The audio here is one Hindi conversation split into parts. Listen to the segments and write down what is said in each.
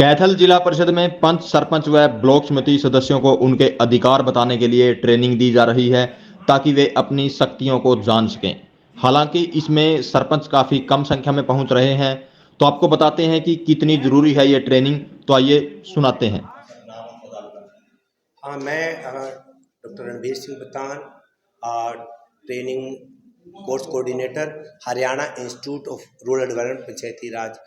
कैथल जिला परिषद में पंच सरपंच व ब्लॉक समिति सदस्यों को उनके अधिकार बताने के लिए ट्रेनिंग दी जा रही है ताकि वे अपनी शक्तियों को जान सकें। हालांकि इसमें सरपंच काफी कम संख्या में पहुंच रहे हैं, तो आपको बताते हैं कि कितनी जरूरी है ये ट्रेनिंग। तो आइए सुनाते हैं। हाँ, मैं doctor Ranbir Singh Battan, training course coordinator, Haryana institute of rural development Panchayati Raj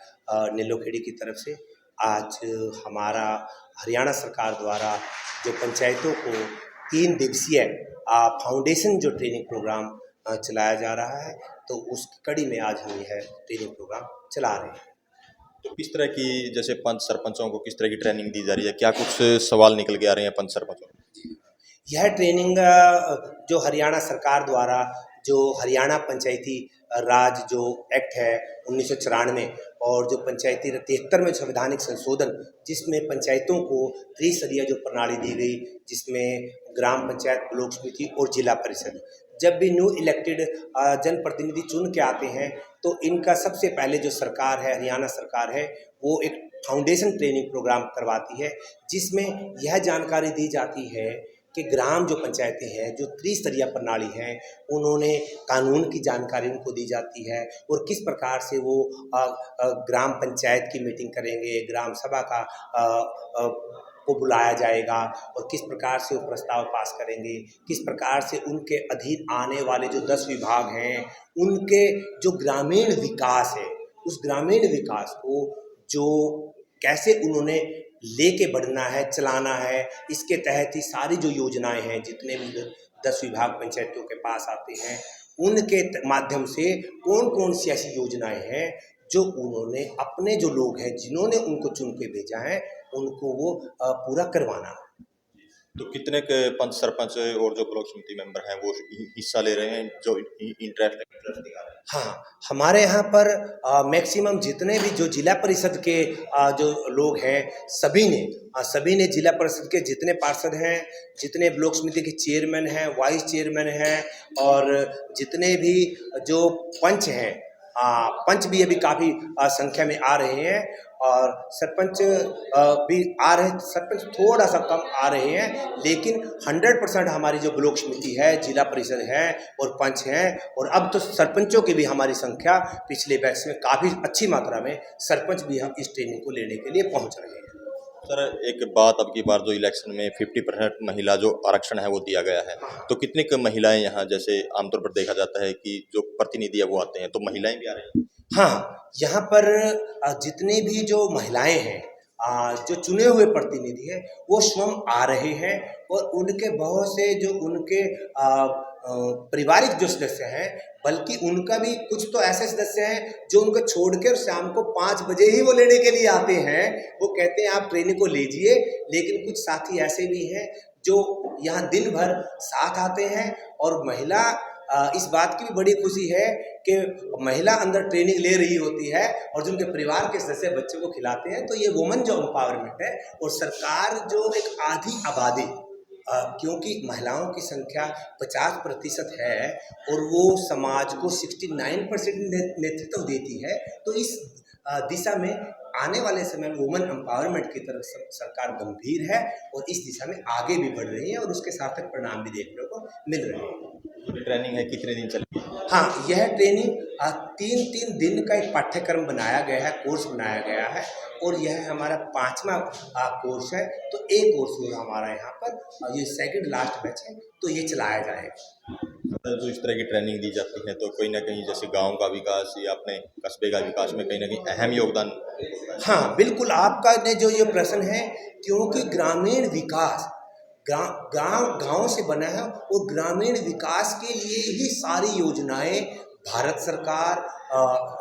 Nilokheri की तरफ से आज हमारा हरियाणा सरकार द्वारा जो पंचायतों को 3 दिवसीय फाउंडेशन जो ट्रेनिंग प्रोग्राम चलाया जा रहा है, तो उसकी कड़ी में आज हम यह ट्रेनिंग प्रोग्राम चला रहे हैं। तो किस तरह की, जैसे पंच सरपंचों को किस तरह की ट्रेनिंग दी जा रही है, क्या कुछ सवाल निकल के आ रहे हैं पंच सरपंचों को? यह ट्रेनिंग जो हरियाणा सरकार द्वारा जो हरियाणा पंचायती राज जो एक्ट है 1994 और जो पंचायती 73 में संवैधानिक संशोधन जिसमें पंचायतों को त्रिस्तरीय जो प्रणाली दी गई, जिसमें ग्राम पंचायत, ब्लॉक समिति और जिला परिषद, जब भी न्यू इलेक्टेड जनप्रतिनिधि चुन के आते हैं तो इनका सबसे पहले जो सरकार है, हरियाणा सरकार है, वो एक फाउंडेशन ट्रेनिंग प्रोग्राम करवाती है, जिसमें यह जानकारी दी जाती है कि ग्राम जो पंचायतें हैं, जो त्रिस्तरीय प्रणाली है, उन्होंने कानून की जानकारी उनको दी जाती है और किस प्रकार से वो ग्राम पंचायत की मीटिंग करेंगे, ग्राम सभा का को बुलाया जाएगा और किस प्रकार से वो प्रस्ताव पास करेंगे, किस प्रकार से उनके अधीन आने वाले जो 10 विभाग हैं, उनके जो ग्रामीण विकास है, उस ग्रामीण विकास को जो कैसे उन्होंने लेके बढ़ना है, चलाना है, इसके तहत ही सारी जो योजनाएं हैं, जितने भी 10 विभाग पंचायतों के पास आते हैं, उनके माध्यम से कौन कौन सी ऐसी योजनाएं हैं जो उन्होंने अपने जो लोग हैं, जिन्होंने उनको चुन के भेजा है, उनको वो पूरा करवाना है। तो कितने के पंच सरपंच और जो ब्लॉक समिति मेंबर हैं वो हिस्सा ले रहे हैं, जो इंटरेस्ट दिखा रहे हैं? हाँ, हमारे यहाँ पर मैक्सिमम जितने भी जो जिला परिषद के जो लोग हैं, सभी ने जिला परिषद के जितने पार्षद हैं, जितने ब्लॉक समिति के चेयरमैन हैं, वाइस चेयरमैन हैं और जितने भी जो पंच हैं, पंच भी अभी काफ़ी संख्या में आ रहे हैं और सरपंच भी आ रहे हैं। सरपंच थोड़ा सा कम आ रहे हैं, लेकिन 100% हमारी जो ब्लॉक समिति है, जिला परिषद है और पंच हैं, और अब तो सरपंचों की भी हमारी संख्या पिछले बैच में काफ़ी अच्छी मात्रा में सरपंच भी हम इस ट्रेनिंग को लेने के लिए पहुंच रहे हैं। सर, एक बात, अब की बार जो इलेक्शन में 50% महिला जो आरक्षण है वो दिया गया है, तो कितनी कम महिलाएं यहाँ, जैसे आमतौर पर देखा जाता है कि जो प्रतिनिधि है वो आते हैं, तो महिलाएं भी आ रही हैं? हाँ, यहाँ पर जितनी भी जो महिलाएं हैं, जो चुने हुए प्रतिनिधि हैं, वो स्वयं आ रहे हैं और उनके बहुत से जो उनके पारिवारिक जो सदस्य हैं, बल्कि उनका भी कुछ तो ऐसे सदस्य हैं जो उनको छोड़ कर शाम को 5 बजे ही वो लेने के लिए आते हैं। वो कहते हैं आप ट्रेनिंग को लीजिए, लेकिन कुछ साथी ऐसे भी हैं जो यहाँ दिन भर साथ आते हैं और महिला इस बात की भी बड़ी खुशी है कि महिला अंदर ट्रेनिंग ले रही होती है और जो उनके परिवार के सदस्य बच्चों को खिलाते हैं, तो ये वुमेन जो एम्पावरमेंट है। और सरकार जो एक आधी आबादी, क्योंकि महिलाओं की संख्या 50% है और वो समाज को 69% नेतृत्व देती है, तो इस दिशा में आने वाले समय में वुमेन एम्पावरमेंट की तरफ सरकार गंभीर है और इस दिशा में आगे भी बढ़ रही है और उसके सार्थक परिणाम भी देखने को मिल रहे हैं। ट्रेनिंग है, कितने दिन चलेगी? हाँ, यह ट्रेनिंग 3 दिन का एक पाठ्यक्रम बनाया गया है, कोर्स बनाया गया है और यह हमारा 5वां कोर्स है। तो एक कोर्स होगा हमारा यहाँ पर, ये सेकंड लास्ट बैच है, तो ये चलाया जाएगा। जो इस तरह की ट्रेनिंग दी जाती है तो कहीं ना कहीं जैसे गांव का विकास या अपने कस्बे का विकास में कहीं ना कहीं अहम योगदान होता है। हाँ, बिल्कुल, आपका ने जो ये प्रश्न है, क्योंकि ग्रामीण विकास गांव से बना है और ग्रामीण विकास के लिए ही सारी योजनाएं भारत सरकार,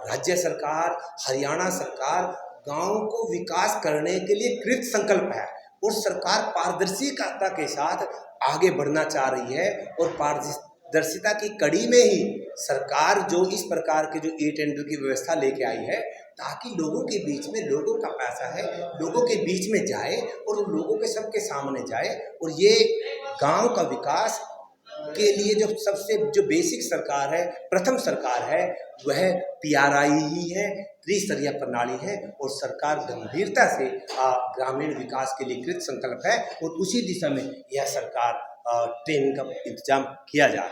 राज्य सरकार, हरियाणा सरकार गांव को विकास करने के लिए कृत संकल्प है और सरकार पारदर्शिता के साथ आगे बढ़ना चाह रही है और पारदर्शिता की कड़ी में ही सरकार जो इस प्रकार के जो ई टेंडर की व्यवस्था लेके आई है, ताकि लोगों के बीच में, लोगों का पैसा है, लोगों के बीच में जाए और लोगों के सबके सामने जाए और ये गांव का विकास के लिए जो सबसे जो बेसिक सरकार है, प्रथम सरकार है, वह पीआरआई ही है, त्रिस्तरीय प्रणाली है। और सरकार गंभीरता से ग्रामीण विकास के लिए कृत संकल्प है और उसी दिशा में यह सरकार ट्रेनिंग का इंतजाम किया जा रहा है।